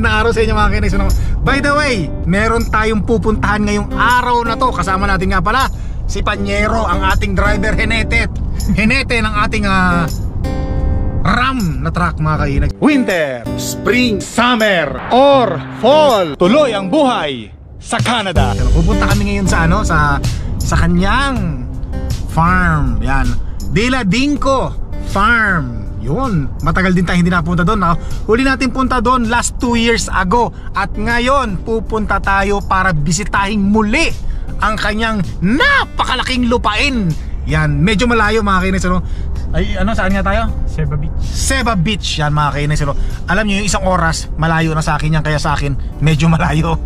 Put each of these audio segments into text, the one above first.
magandang araw sa inyo mga kinex. By the way, meron tayong pupuntahan ngayong araw na to. Kasama natin nga pala si Panyero, ang ating driver Henete ng ating Ram na truck mga kinex. Winter, Spring, Summer, or Fall, tuloy ang buhay sa Canada. Pupunta kami ngayon sa sa kanyang farm. Yan, De La Dinko Farm. Yun, matagal din tayo hindi napunta doon. Huli natin punta doon last 2 years ago. At ngayon pupunta tayo para bisitahin muli ang kanyang napakalaking lupain. Yan, medyo malayo mga kinex. Ay, saan nga tayo? Ceba Beach. Ceba Beach, yan mga kinex. Alam nyo yung isang oras, malayo na sa akin yan. Kaya sa akin, medyo malayo.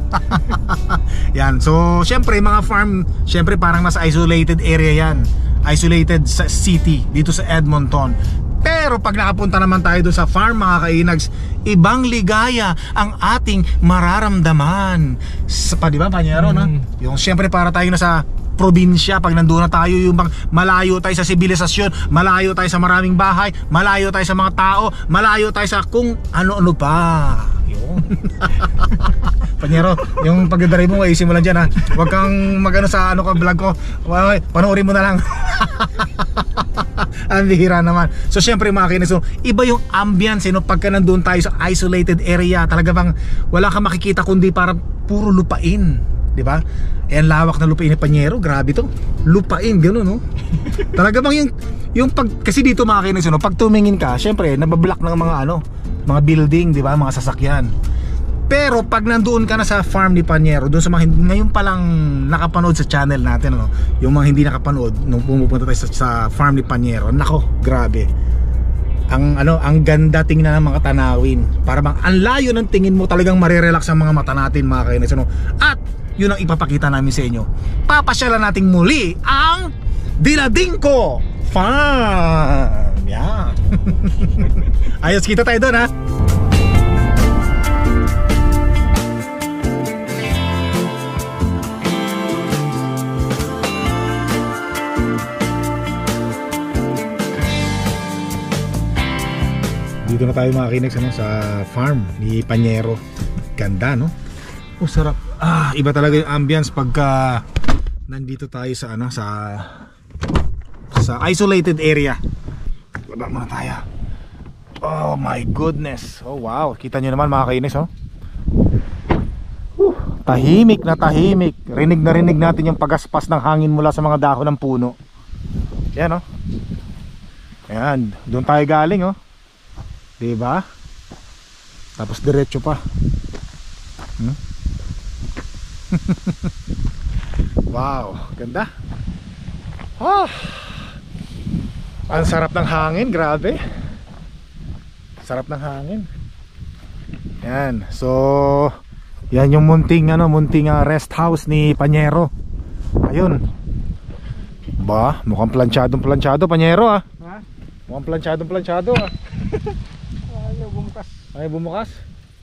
Yan, so syempre mga farm, syempre parang nasa isolated area yan. Isolated sa city, dito sa Edmonton. Pero pag nakapunta naman tayo doon sa farm mga kainags, ibang ligaya ang ating mararamdaman. Di ba Panyero, no? Yung syempre para tayo nasa probinsya, pag nandoon na tayo, yung malayo tayo sa sibilisasyon, malayo tayo sa maraming bahay, malayo tayo sa mga tao, malayo tayo sa kung ano-ano pa. Yun. Panyero, yung pagdadrive mo, ayusin mo lang dyan ha. Huwag kang sa vlog ko. Panoorin mo na lang. Ang bihira naman. So syempre mga kinex, iba yung ambience pagka nandun tayo sa isolated area. Talaga bang wala kang makikita kundi para puro lupain, di ba? Ang lawak na lupain ni Panyero, grabe to. Lupain, gano'n no. Talaga bang yung kasi dito mga kinex, pag tumingin ka, syempre nabablock ng mga building, di ba? Mga sasakyan. Pero pag nandoon ka na sa farm ni Panyero, doon sa mga ngayon pa lang nakapanood sa channel natin, yung mga hindi nakapanood nung pumupunta tayo sa farm ni Panyero, nako, grabe. Ang ganda tingnan ng mga tanawin. Para bang ang layo ng tingin mo, talagang marirelax ang mga mata natin mga kinex. At yun ang ipapakita namin sa inyo. Papasyalan natin muli ang De La Dinko Farm. Yeah. Ayos, kita tayo doon ha. Dito na tayo mga kinex sa farm ni Panyero. Ganda no? Sarap. Iba talaga yung ambience pagka nandito tayo sa sa isolated area. Baba muna tayo. Oh my goodness. Oh wow, kita nyo naman mga kinex tahimik na tahimik. Rinig na rinig natin yung pagaspas ng hangin mula sa mga dahon ng puno. Yan Ayan, doon tayo galing diba? Tapos diretso pa. Wow, ganda. Ang sarap ng hangin, grabe. Sarap ng hangin. Yan, so yan yung munting rest house ni Panyero. Ayun. Ba, mukhang planchadong Panyero Mukhang planchadong Ay bumukas.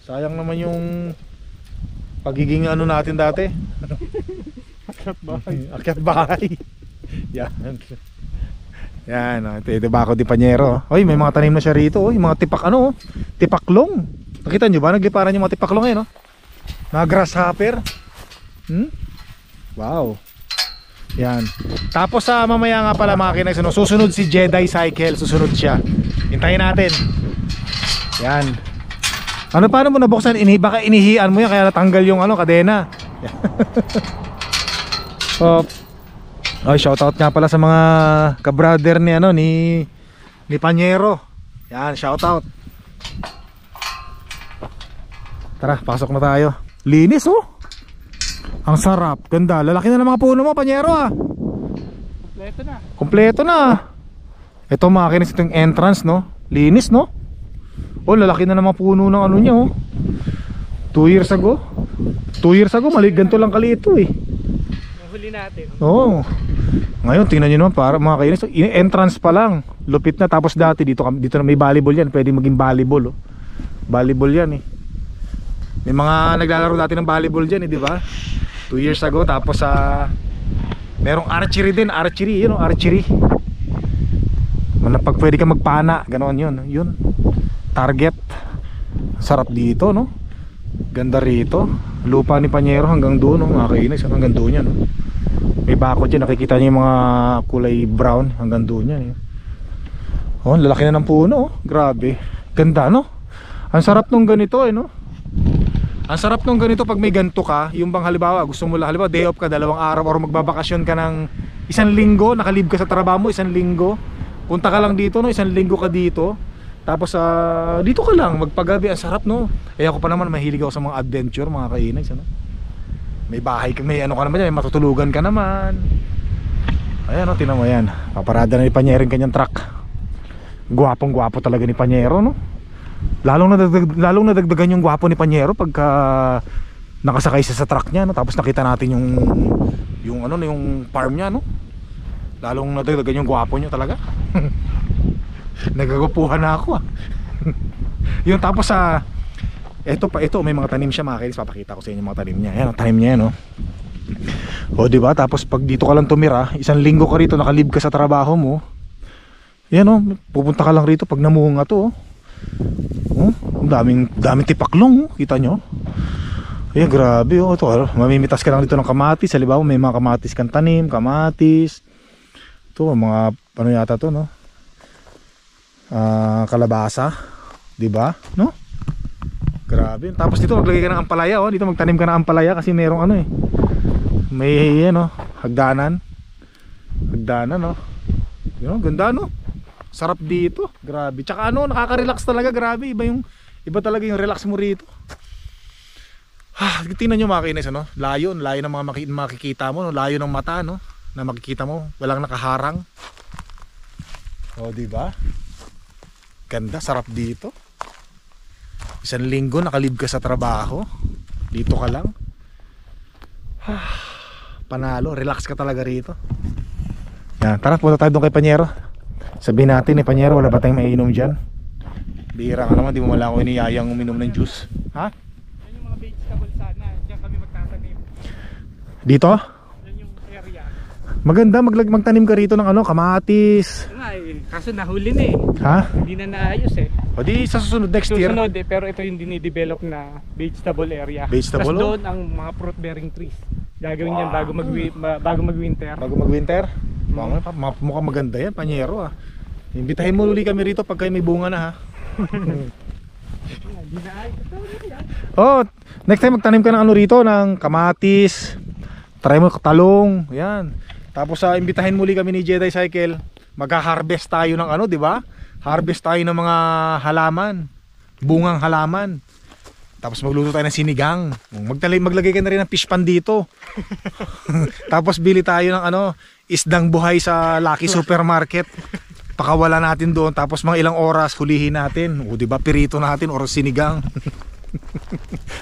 Sayang naman yung pagiging natin dati. Akyat bahay. Yan. Yan, ito bako di Panyero. Oy, may mga tanim na siya rito, mga tipaklong. Nakita niyo ba? Nagliparan yung mga tipaklong mga grasshopper. Wow. Yan. Tapos mamaya nga pala mga kinex, susunod si Jedi Cycle, susunod siya. Hintayin natin. Yan. Paano mo nabuksan? Baka inihian mo yan kaya natanggal yung kadena. Shoutout nga pala sa mga kabrother ni Panyero. Yan, shoutout. Tara, pasok na tayo. Linis ang sarap, ganda. Lalaki na ng mga puno mo Panyero Kompleto na. Ito mga kinex, ito yung entrance linis lalaki na ng mga puno ng niya 2 years ago, ganito lang kaliit huli natin. Ngayon tingnan nyo naman, para mga kinex, entrance pa lang lupit na. Tapos dati dito na may volleyball yan, pwede maging volleyball volleyball yan may mga naglalaro dati ng volleyball dyan di ba? 2 years ago. Tapos merong archery din, archery pag pwede ka magpana, ganoon yun target. Sarap dito Ganda rito. Lupa ni Panyero hanggang doon, no? Mga kainis, hanggang doon yan, no? May bakod dyan, nakikita niyo yung mga kulay brown hanggang doon yan, eh. Oh, lalaki na ng puno, oh. Grabe. Ganda, no? Ang sarap nung ganito, eh, no? Ang sarap nung ganito pag may ganito ka. Yung bang halimbawa, gusto mo lang, halimbawa day off ka, 2 araw, or magbabakasyon ka ng 1 linggo, nakalib ka sa trabaho mo 1 linggo. Punta ka lang dito, no? 1 linggo ka dito. Tapos dito ka lang magpagabi, ang sarap, no? Eh ako pa naman mahilig ako sa mga adventure, mga kainags, ano? May bahay, may ano ka naman dyan, may matutulugan ka naman. Ayan, no, tinan mo yan. Paparada na ni Panyero yung kanyang truck. Gwapong gwapo talaga ni Panyero, no? Lalong nadagdagan yung gwapo ni Panyero pagka nakasakay siya sa truck niya, no? Tapos nakita natin yung ano, yung farm niya, no? Lalong nadagdagan yung gwapo niya talaga. Nagagupuhan na ako, ah. Yung tapos ito may mga tanim siya, mga kainis. Papakita ko sa inyo mga tanim niya. Ayan ang tanim niya, no? O diba, tapos pag dito ka lang tumira, 1 linggo ka rito, nakalib ka sa trabaho mo. Yan, oh, pupunta ka lang rito pag namunga to, oh. Oh, daming tipaklong, oh. Kita nyo? Ayan, grabe, oh. Ito, mamimitas ka lang dito ng kamatis. Halimbawa may mga kamatis kang tanim, kamatis. Ito, mga ano yata to, no? Kalabasa, di ba? No? Grabe. Tapos dito maglagay ka ng ampalaya, oh. Dito magtanim ka ng ampalaya kasi merong ano, eh. May ano, hagdanan. Hagdanan, oh. Yun, ganda, no? Sarap dito. Grabe. Tsaka ano, nakaka-relax talaga, grabe. Iba talaga yung relax mo rito. Tingnan nyo, mga kainis, ano? Layo ng mga makikita mo, no? Layo ng mata, no? Na makikita mo, walang nakaharang. Oh, di ba? Ganda, sarap dito. 1 linggo nakalib ka sa trabaho. Dito ka lang. Panalo, relax ka talaga rito. Yan, tara, punta tayo doon kay Panyero. Sabihin natin, Panyero, wala ba tayong maiinom dyan? Bihira ka naman, di mo wala ko iniyayang uminom ng juice. Ha? Yan yung mga vegetable sana. Diyan kami magtatanim. Dito? Yan yung area. Maganda, magtanim ka rito ng ano, kamatis. Nga eh, kaso nahuli na, eh. Ha? Hindi na naayos, eh. O di sa susunod next year. Susunod, eh, pero ito yung dinidevelop na vegetable area. Vegetable, tapos doon ang mga fruit bearing trees. Gagawin yan bago mag-winter. Bago mag-winter? Mukhang maganda yan, Panyero, ah. Imbitahin mo uli kami rito pag kayo may bunga na, ha. Oh, next time magtanim ka ng ano rito, ng kamatis. Try mo talong, yan. Tapos imbitahin muli kami ni Jedi Cycle. Magha-harvest tayo ng ano, di ba? Harvest tayo ng mga halaman, bungang halaman. Tapos magluto tayo ng sinigang. Maglagay ka na rin ng fish pan dito. Tapos bili tayo ng ano, isdang buhay sa Lucky Supermarket. Pakawala natin doon, tapos mga ilang oras hulihin natin. O di ba, pirito natin or sinigang.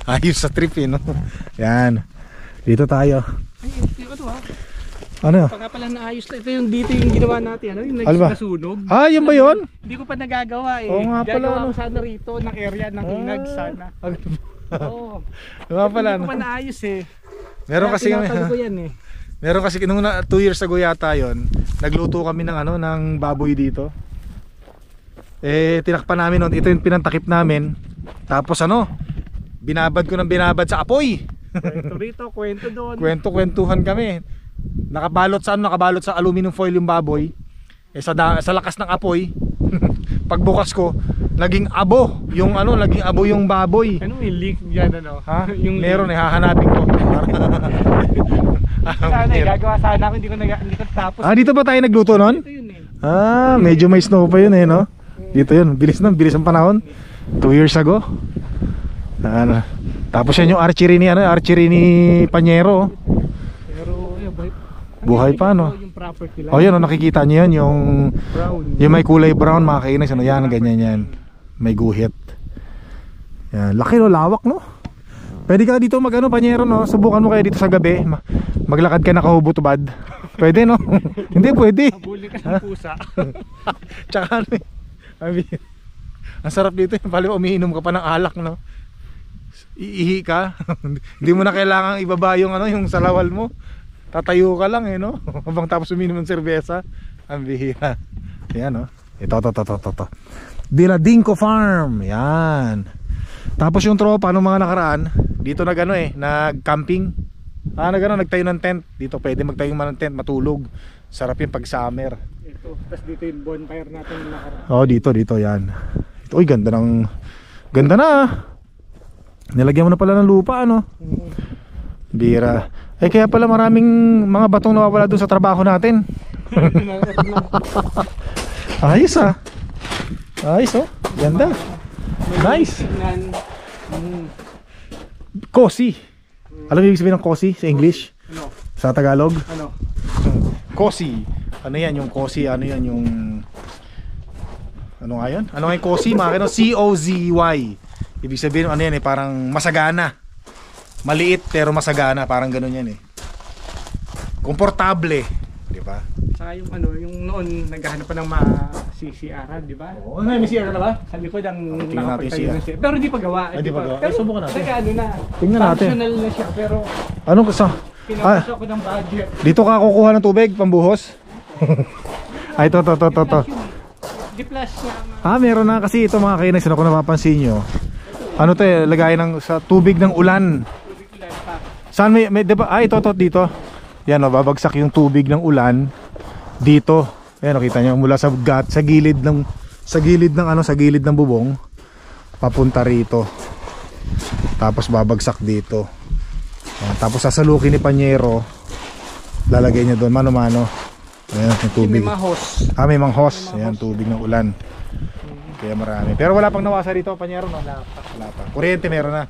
Ayos sa trip, eh, no? Yan. Dito tayo. Ay, ito, Ano? Pagka pala naayos na ito, yung dito yung ginawa natin, ano, yung nasunog. Ah, yun ba yun? Hindi ko pa nagagawa, eh. Oo nga pala, gagawa no? ko sana rito ng area ng Inag sana. Oo. Nga pala, Hindi no? ko pa naayos, eh. Meron kasi tinatago ko yan, eh. Meron kasi nung 2 years ago yata yon, nagluto kami ng ano, ng baboy dito. Eh tinakpan namin noon, ito yung pinantakip namin. Tapos ano, binabad sa apoy. Kwento rito, kwento doon. Kwentuhan kami. Nakabalot sa aluminum foil yung baboy. Eh sa lakas ng apoy, pagbukas ko, naging abo yung baboy. Ano yung link diyan, ano? Ha? Yung meron, hahanapin ko. Sana gagawa sana ako, hindi ko tapos. Dito ba tayo nagluto noon? Ito yun, eh. Medyo may snow pa yun, eh, no? Dito yun, bilis ang panahon. 2 years ago. Tapos yan yung archery ni Panyero. Pero buhay pa, no? Yung property lang. Oh, yun, nakikita niyo yan, yung Brown. yung may kulay brown, mga kainis, ano yan, ganyan yan. May guhit. Yan, laki, no, lawak, no? Pwede ka dito Panyero, no? Subukan mo kayo dito sa gabi. Maglakad ka nakahubot-ubad. Pwede, no? Hindi pwede. Habulin ka ng pusa. Tsaka ano, ang sarap dito, pala umiinom ka pa ng alak, no? Iihi ka. Hindi mo na kailangang ibaba yung yung salawal mo. Tatayo ka lang, eh, no? Habang tapos uminom ng serbesa. Ang bihira. Yan, no? Ito. Diladinco Farm. Yan. Tapos yung tropa nung mga nakaraan, dito nag-camping. Nagtayo ng tent. Dito pwede magtayo ng tent, matulog. Sarap yung pag summer. Ito, tapos dito yung bonfire natin yung nakaraan. Oh, dito yan. Ito, uy, ganda na. Nilagyan mo na pala ng lupa, ano? Bira. Kaya pala maraming mga batong nawawala dun sa trabaho natin. Ayos Ayos oh. Ganda. Nice. Cozy. Alam mo ibig sabihin ng cozy sa English? Ano? Sa Tagalog? Ano? Cozy. Ano yan yung cozy? Ano yan yung... Ano nga yun? Ano nga yung cozy? Makakino? C-O-Z-Y. Ibig sabihin ano yan parang masagana. Maliit pero masagana. Parang ganun yan komportable. Di ba? Saka yung yung noon naghahanap pa ng CCR, di ba? Oo, may CR na ba? Sa likod ang tingnan natin nakapagtayo ng CR. Pero hindi pa gawa. Hindi pa gawa. Pero Subukan natin. na. Tingnan natin. Functional na siya pero Anong kasa? pinapasok ko ng budget. Dito ka kukuha ng tubig, pambuhos? Ay, ito. Di plus na. Meron na kasi ito mga kainex. Ano kung napapansin nyo? Ano to lagay sa tubig ng ulan. Saan may diba? Ito dito. Yan babagsak yung tubig ng ulan dito. Ayan, kita nyo mula sa gilid ng bubong papunta rito. Tapos babagsak dito. Tapos sasalukin ni Panyero. Lalagay niya doon mano-mano. Ayan, yung tubig. May mga hose. May mga hose. Ayan, tubig ng ulan. Kaya marami. Pero wala pang nawasa dito, Panyero, no? Wala pa. Kuryente meron na.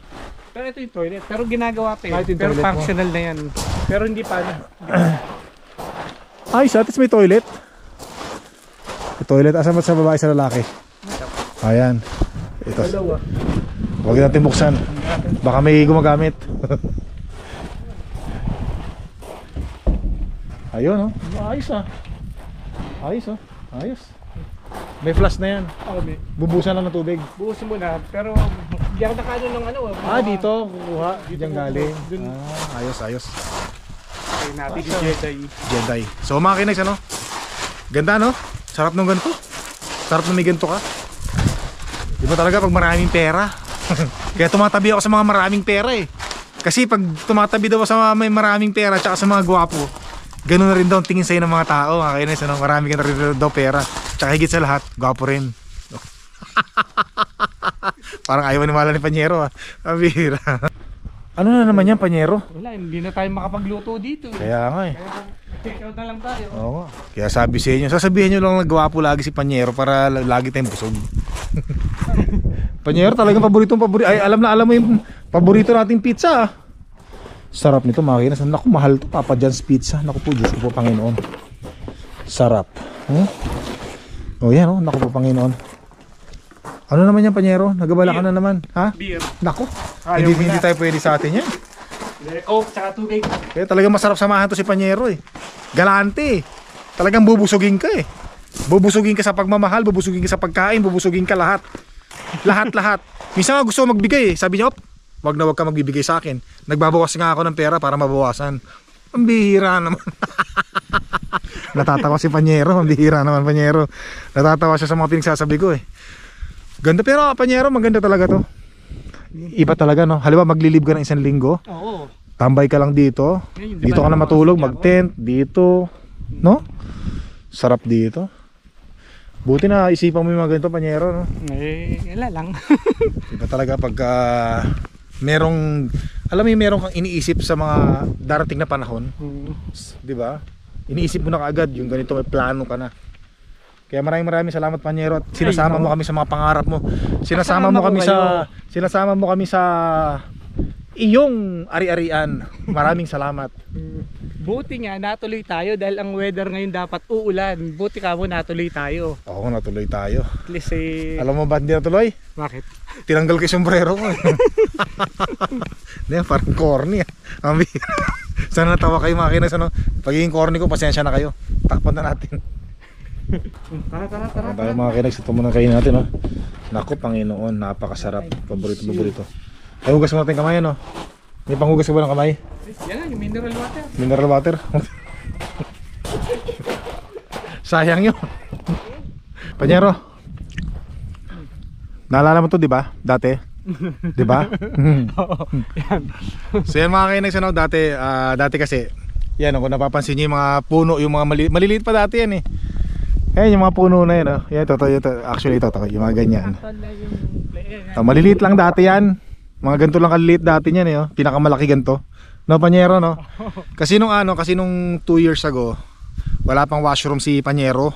Pero ito yung toilet. Pero ginagawa pa Ito yung pero toilet functional na yan. Pero hindi pa Ay, sa atin may toilet. May toilet. Asan ba sa babae sa lalaki? Ayan. Ito. Huwag natin buksan. Baka may gumagamit. Ayun, ayos Ayos. May flash na yan. Bubusan lang ng tubig. Buhusin mo na. Pero hindi ako nakano ng Dito kukuha. Diyan galing. Ayos. Okay, natin si Jedi. So mga kinex, ganda, no? Sarap nung ganito. Sarap nung may ganito ka. Diba talaga pag maraming pera? Kaya tumatabi ako sa mga maraming pera Kasi pag tumatabi daw sa mga may maraming pera tsaka sa mga gwapo, ganun na rin daw ang tingin sa'yo ng mga tao. Mga kinex, marami ka na rin daw pera. Tsaka higit sa lahat, gwapo rin. Parang ayaw maniwala ni Panyero. Mabihira. Ano na naman yan, Panyero? Wala, hindi na tayo makapagluto dito. Kaya nga Take out na lang tayo. Oo. Kaya sabi sa inyo, sasabihin nyo lang nagwapo lagi si Panyero para lagi tayong busog. Panyero talagang paborito. Ay, alam mo yung paborito nating pizza. Sarap nito mga kinas. Naku, mahal to, Papa John's Pizza. Naku po, Diyos ko po, Panginoon. Sarap. Yan, naku po, Panginoon. Ano naman yan, Panyero? Nagabala ka na naman, ha? Beer. Naku, hindi tayo pwede sa atin yan. Coke, tsaka tubig. Kaya talagang masarap samahan to si Panyero Galante Talagang bubusugin ka Bubusugin ka sa pagmamahal, bubusugin ka sa pagkain, bubusugin ka lahat. Lahat. Minsan nga gusto ko magbigay Sabi niya, wag ka magbibigay sa akin. Nagbabawas nga ako ng pera para mabawasan. Ang bihira naman. Natatawa si Panyero. Ang bihira naman, Panyero. Natatawa siya sa mga pinagsasabi ko Ganda, pero Panyero, maganda talaga to. Iba talaga, no? Halimbawa maglilib ka ng 1 linggo. Oo. Tambay ka lang dito. Dito ka na matulog, mag-tent dito, no? Sarap dito. Buti na isipan mo yung mga ganito, Panyero, no? Wala lang. Iba talaga pagka merong, alam mo yung merong kang iniisip sa mga darating na panahon. Di ba? Iniisip mo na kaagad yung ganito, may plano ka na. Kaya maraming salamat, Panyero, at sinasama mo kami sa mga pangarap mo. Sinasama mo kami sa iyong ari-arian. Maraming salamat. Buti nga natuloy tayo dahil ang weather ngayon dapat uulan. Buti ka mo natuloy tayo. Oo, natuloy tayo. At least Alam mo ba hindi natuloy? Bakit? Tinanggal ko yung sombrero ko. Hindi, parang corny. Sana natawa kayo mga kinas. Pagiging corny ko, pasensya na kayo. Takpan na natin. Tara. Tayo mga kinex, ito muna kainin natin Naku, Panginoon, napakasarap. Paborito. Ay, hugas mo natin kamay, May panghugas ka ba ng kamay? Yan yung mineral water. Mineral water? Sayang yun. Panyero, naalala mo to, di ba? Dati 'Di ba? Oo, yan. So yan mga kainags, ano, dati kasi yan, kung napapansin niyo yung mga puno, yung mga maliliit pa dati yan eh. Ayan yung mga puno na yan, oh. Yan, actually ito, yung mga ganyan. Maliliit lang dati yan. Mga ganito lang kaliliit dati yan eh, oh. Pinakamalaki ganito. No, Panyero, no? Kasi nung 2 years ago, wala pang washroom si Panyero.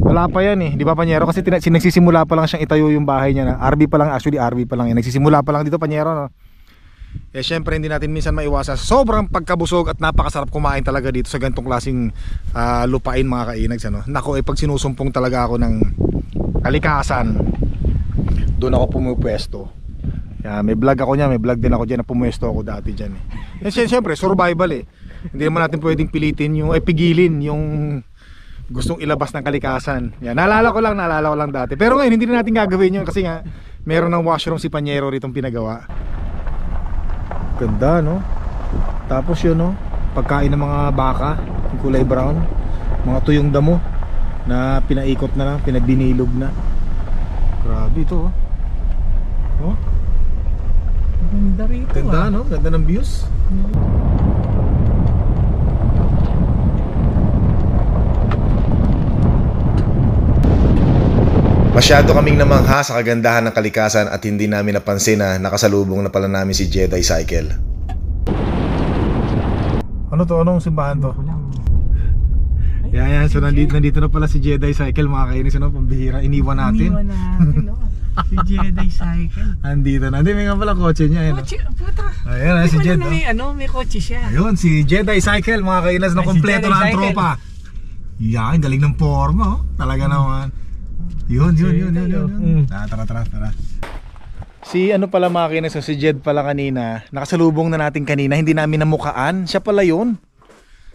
Wala pa yan eh, di ba Panyero? Kasi nagsisimula pa lang siyang itayo yung bahay niya na. RV pa lang, actually RV pa lang yan. Nagsisimula pa lang dito Panyero, no? Eh syempre hindi natin minsan maiwasan. Sobrang pagkabusog at napakasarap kumain talaga dito sa ganitong klaseng lupain mga kainags, ano? Nako, pag sinusumpong talaga ako ng kalikasan, doon ako pumupwesto. May vlog ako niya, may vlog din ako diyan na pumwesto ako dati diyan eh. Syempre survival eh. Hindi naman natin pwedeng pilitin yung pigilin yung gustong ilabas ng kalikasan. Yan, naalala ko lang dati. Pero ngayon hindi na natin gagawin yun kasi nga meron ng washroom si Panyero ritong pinagawa. Ganda, no? Tapos yun, no? Pagkain ng mga baka, yung kulay brown, mga tuyong damo na pinaikot na lang, pinabinilog na. Grabe ito, oh. Oh? Ganda rito. Ganda, no? Ganda ng views. Masyado kaming namangha sa kagandahan ng kalikasan at hindi namin napansin na nakasalubong na pala namin si Jedi Cycle. Ano to? Anong simbahan to? Yan. So nandito na pala si Jedi Cycle mga kainis. Ano? Pambihira. Iniwan natin. No? Si Jedi Cycle. Andito na. Hindi, may nga pala kotse niya. Kotse? Puta. Ayan, si Jed. May kotse siya. Ayun, si Jedi Cycle mga kainis. Na kompleto na ang tropa. Yan, galing ng forma. Oh. Talaga naman. Yun. Tara. Si ano pala mga kainis, si Jed pala kanina. Nakasalubong na natin kanina. Hindi namin namukaan. Siya pala yun.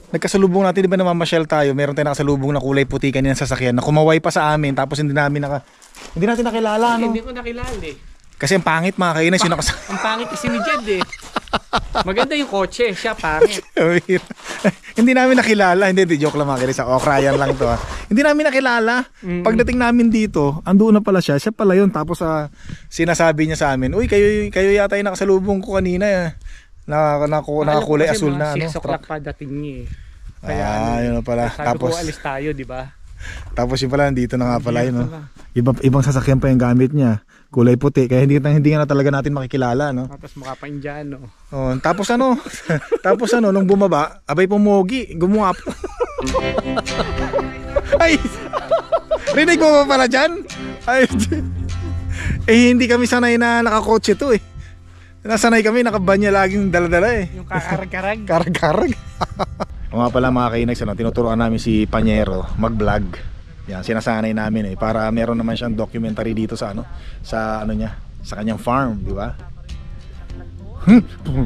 Nagkasalubong natin, di ba namamasyal tayo, meron tayong nakasalubong na kulay puti kanina sa sasakyan na kumaway pa sa amin tapos hindi natin nakilala, no? Hindi ko nakilala eh. Kasi ang pangit mga kainis yung Ang pangit kasi ni Jed eh. Maganda yung kotse, siya pangit. Hindi namin nakilala, hindi joke lang mga kainis. Okrayan lang to. Hindi namin nakilala. Pagdating namin dito, andoon na pala siya pala yun. Tapos sinasabi niya sa amin, uy, kayo yata yung nakasalubong ko kanina. Nakakulay asul na, 6 o'clock pa dating niya eh. Kaya yun na pala. Tapos alis tayo, di ba? Tapos yun pala, nandito na nga pala yun, no? Ibang sasakyan pa yung gamit niya. Kulay puti, kaya hindi nga na talaga natin makikilala, no? Tapos mukha pa Indiano. Oh, tapos nung bumaba, abay pumogi, gumuha po. Ay! Rinig mo pa pala dyan? Ay, hindi kami sanay na nakakotse to eh. Nasanay kami, nakabanya laging dala-dala eh. Yung karag-karag. Karag-karag. O nga pala mga kainags, tinuturuan namin si Panyero mag-vlog. Yan, sinasanay namin eh para meron naman siyang documentary dito sa sa kanyang farm, di ba?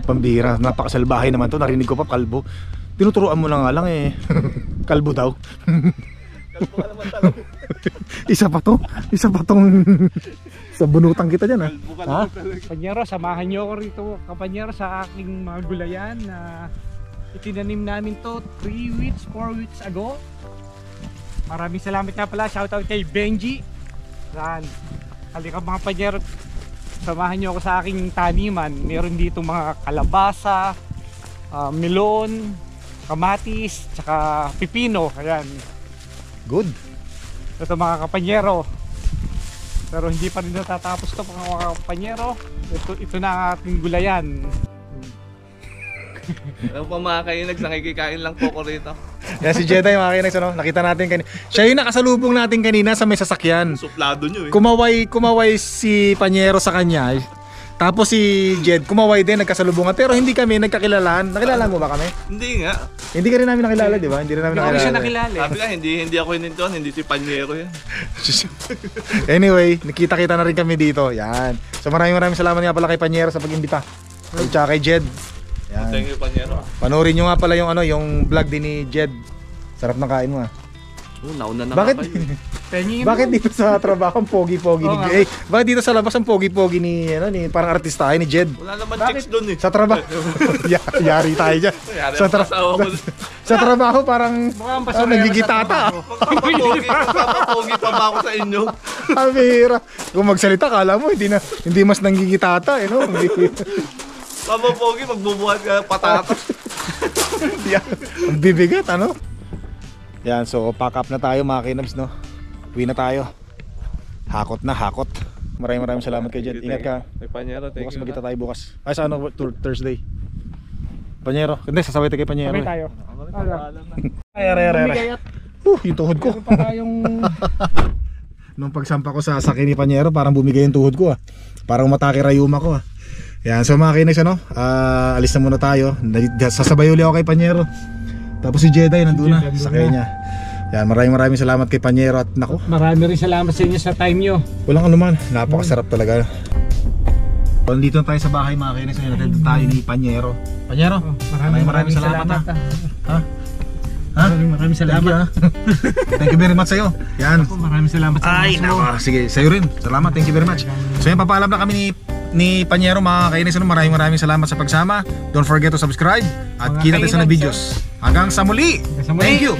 Pambira, napakasalbahay naman to. Narinig ko pa kalbo. Tinuturuan mo na nga lang eh. Kalbo daw. Kalbo ka naman talaga. Isa pa tong sa bunutan kita dyan, ha? Panyero, samahan niyo ako rito, Kapanyero, sa aking mga gulayan na itinanim namin to 4 weeks ago. Maraming salamat nga pala, shoutout kay Benji. Halika mga Panyero, samahan niyo ako sa aking taniman. Meron dito mga kalabasa, melon, kamatis, tsaka pipino. Ayan. Good. Ito mga Kapanyero. Pero hindi pa rin natatapos ito mga Kapanyero. Ito na ang ating gulayan. Alam po mga kainags, nakikikain lang po ko rito. Yan si Jedi mga kainags, nakita natin kanina. Siya yung nakasalubong natin kanina sa may sasakyan. Suplado nyo eh. Kumaway si Panyero sa kanya. Tapos si Jed kumaway din, nagkasalubungan. Pero hindi kami nagkakilalaan. Nakilala mo ba kami? Hindi nga. Hindi ka rin namin nakilala, di ba? Hindi rin namin Hindi nakilala. siya nakilala. Sabi ka, hindi ako hinintuan, hindi si Panyero yan. Anyway, nakita-kita na rin kami dito. Yan. So maraming salamat nga pala kay Panyero sa pag-imbita. At saka kay Jed. Yan. Thank you, Panyero. Panoorin nyo nga pala yung vlog din ni Jed. Sarap ng kain mo, ha. Nauna na Bakit? kayo. Bakit dito sa trabaho ang pogi-pogi ni Jed? Bakit dito sa labas ang pogi-pogi ni parang artistahin ni Jed? Wala naman chicks doon eh. Sa trabaho. Yari tayo dyan. Sa trabaho parang nagigitata. Magpapapogi pa ba ako sa inyo? Bihira. Kung magsalita, kala mo hindi mas nanggigitata, no? Tama, Pogi, magbubuhat ka patatas. Yan. Ang bibigat, ano? Yan, so pack up na tayo mga kinabs, no? Uwi na tayo. Hakot na, hakot. Maraming salamat kay Jet. Ingat ka. May Panyero, thank Bukas you. magkita tayo bukas. Ay, sa ano, Thursday. Panyero. Hindi, sasabay tayo kay Panyero. Sabay tayo. Ay. Yung tuhod ko. Meron pa tayong Nung pagsampa ko sa sakin ni Panyero, parang bumigay yung tuhod ko, ah. Parang matake rayuma ko, ah. Yan, so mga kinex, ano, alis na muna tayo. Sasabay uli ako kay Panyero. Tapos si Jedi nandun na, sakay niya. Yan, maraming salamat kay Panyero. At nako, marami rin salamat sa inyo sa time nyo. walang anuman, napakasarap talaga. Nandito na tayo sa bahay mga kinex. Natin tayo ni Panyero. Panyero, maraming salamat, ha? Ha? Maraming salamat. Thank you very much sa'yo. Yan. Maraming salamat sa Ay, nako. Sige, sa'yo rin. Salamat, thank you very much. So yan, papaalam na kami ni Panyero mga kainis. Maraming salamat sa pagsama. Don't forget to subscribe. At Mga kita tayo sa kainis, videos. Hanggang sa muli. Hanggang sa muli. Thank you.